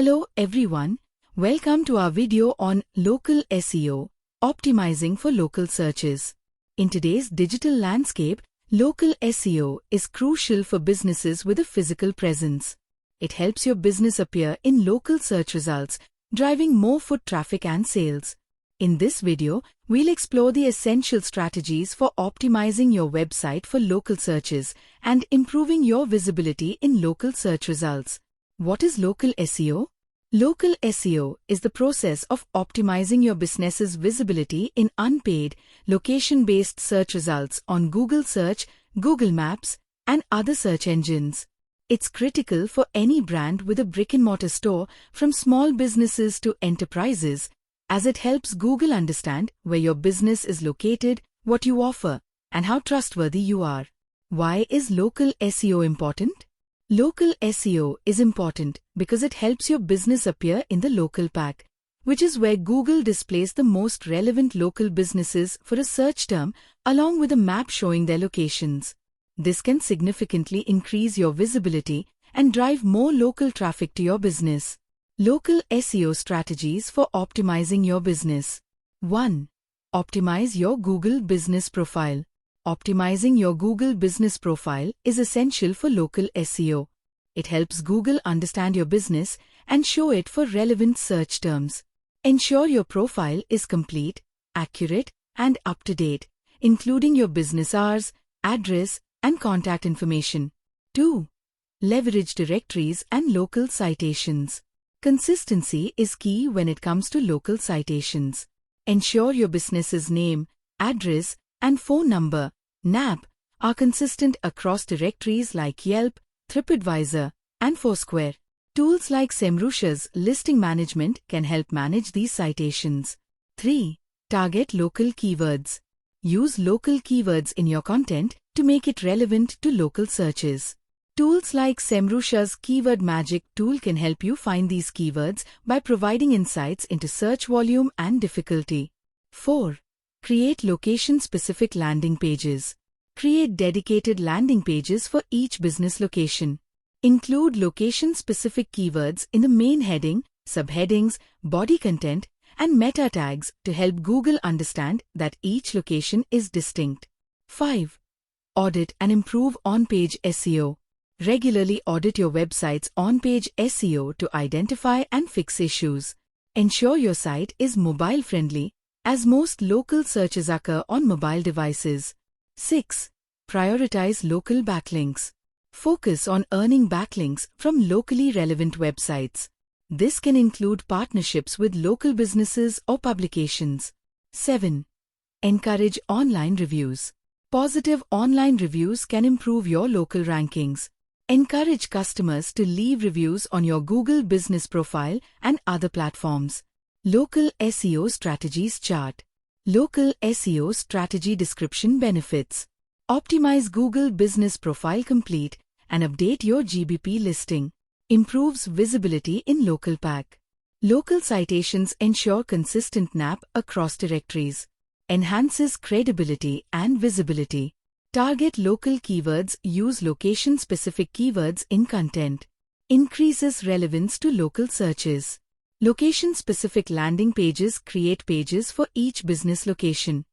Hello everyone, welcome to our video on Local SEO, optimizing for local searches. In today's digital landscape, local SEO is crucial for businesses with a physical presence. It helps your business appear in local search results, driving more foot traffic and sales. In this video, we'll explore the essential strategies for optimizing your website for local searches and improving your visibility in local search results. What is local SEO? Local SEO is the process of optimizing your business's visibility in unpaid, location-based search results on Google Search, Google Maps, and other search engines. It's critical for any brand with a brick-and-mortar store, from small businesses to enterprises, as it helps Google understand where your business is located, what you offer, and how trustworthy you are. Why is local SEO important? Local SEO is important because it helps your business appear in the local pack, which is where Google displays the most relevant local businesses for a search term along with a map showing their locations. This can significantly increase your visibility and drive more local traffic to your business. Local SEO strategies for optimizing your business. 1. Optimize your Google business profile. Optimizing your Google business profile is essential for local SEO. It helps Google understand your business and show it for relevant search terms. Ensure your profile is complete, accurate, and up-to-date, including your business hours, address, and contact information. 2. Leverage directories and local citations. Consistency is key when it comes to local citations. Ensure your business's name, address, and phone number, NAP, are consistent across directories like Yelp, TripAdvisor, and Foursquare. Tools like SEMrush's listing management can help manage these citations. 3. Target local keywords. Use local keywords in your content to make it relevant to local searches. Tools like SEMrush's Keyword Magic tool can help you find these keywords by providing insights into search volume and difficulty. 4. Create location-specific landing pages. Create dedicated landing pages for each business location. Include location-specific keywords in the main heading, subheadings, body content, and meta tags to help Google understand that each location is distinct. 5. Audit and improve on-page SEO. Regularly audit your website's on-page SEO to identify and fix issues. Ensure your site is mobile-friendly, as most local searches occur on mobile devices. 6. Prioritize local backlinks. Focus on earning backlinks from locally relevant websites. This can include partnerships with local businesses or publications. 7. Encourage online reviews. Positive online reviews can improve your local rankings. Encourage customers to leave reviews on your Google business profile and other platforms. Local SEO Strategies Chart. Local SEO Strategy Description Benefits. Optimize Google Business Profile Complete and update your GBP listing. Improves visibility in local pack. Local citations ensure consistent NAP across directories. Enhances credibility and visibility. Target local keywords. Use location-specific keywords in content. Increases relevance to local searches. Location-specific landing pages create pages for each business location.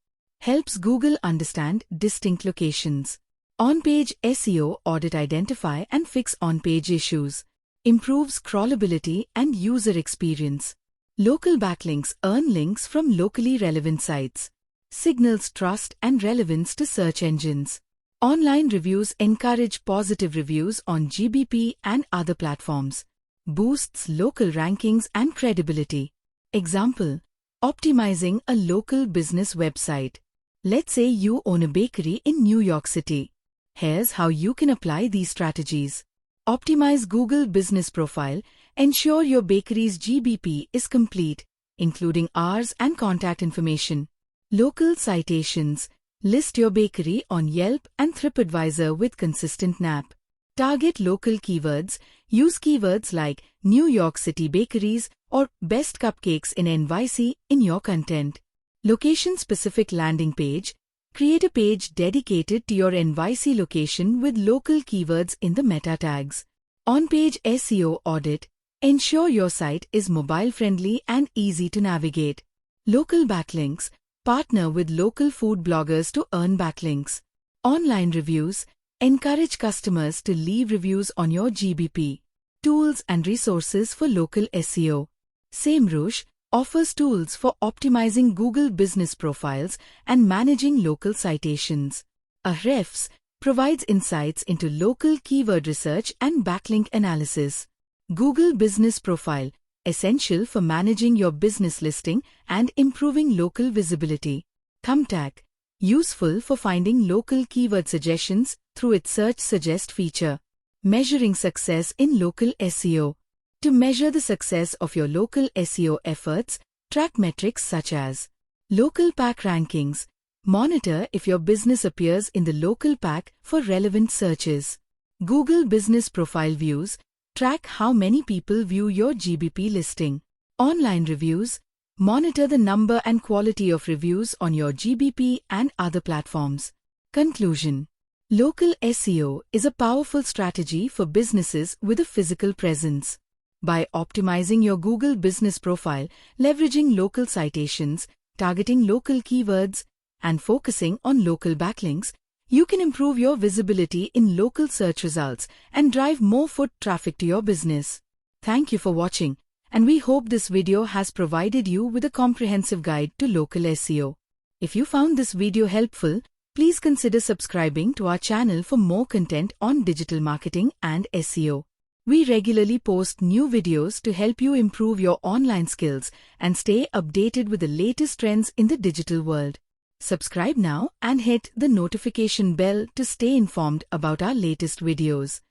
Helps Google understand distinct locations. On-page SEO audit identify and fix on-page issues. Improves crawlability and user experience. Local backlinks earn links from locally relevant sites. Signals trust and relevance to search engines. Online reviews encourage positive reviews on GBP and other platforms. Boosts local rankings and credibility. Example: optimizing a local business website. Let's say you own a bakery in New York City. Here's how you can apply these strategies. Optimize Google Business Profile. Ensure your bakery's GBP is complete, including hours and contact information. Local citations. List your bakery on Yelp and TripAdvisor with consistent NAP. Target local keywords. Use keywords like New York City bakeries or best cupcakes in NYC in your content. Location-specific landing page. Create a page dedicated to your NYC location with local keywords in the meta tags. On-page SEO audit. Ensure your site is mobile-friendly and easy to navigate. Local backlinks. Partner with local food bloggers to earn backlinks. Online reviews. Encourage customers to leave reviews on your GBP. Tools and resources for local SEO. SEMrush offers tools for optimizing Google business profiles and managing local citations. Ahrefs provides insights into local keyword research and backlink analysis. Google Business Profile, essential for managing your business listing and improving local visibility. Thumbtack, useful for finding local keyword suggestions through its Search Suggest feature. Measuring success in local SEO. To measure the success of your local SEO efforts, track metrics such as local pack rankings. Monitor if your business appears in the local pack for relevant searches. Google Business Profile Views. Track how many people view your GBP listing. Online reviews. Monitor the number and quality of reviews on your GBP and other platforms. Conclusion. Local SEO is a powerful strategy for businesses with a physical presence. By optimizing your Google business profile, leveraging local citations, targeting local keywords, and focusing on local backlinks, you can improve your visibility in local search results and drive more foot traffic to your business. Thank you for watching, and we hope this video has provided you with a comprehensive guide to local SEO. If you found this video helpful, please consider subscribing to our channel for more content on digital marketing and SEO. We regularly post new videos to help you improve your online skills and stay updated with the latest trends in the digital world. Subscribe now and hit the notification bell to stay informed about our latest videos.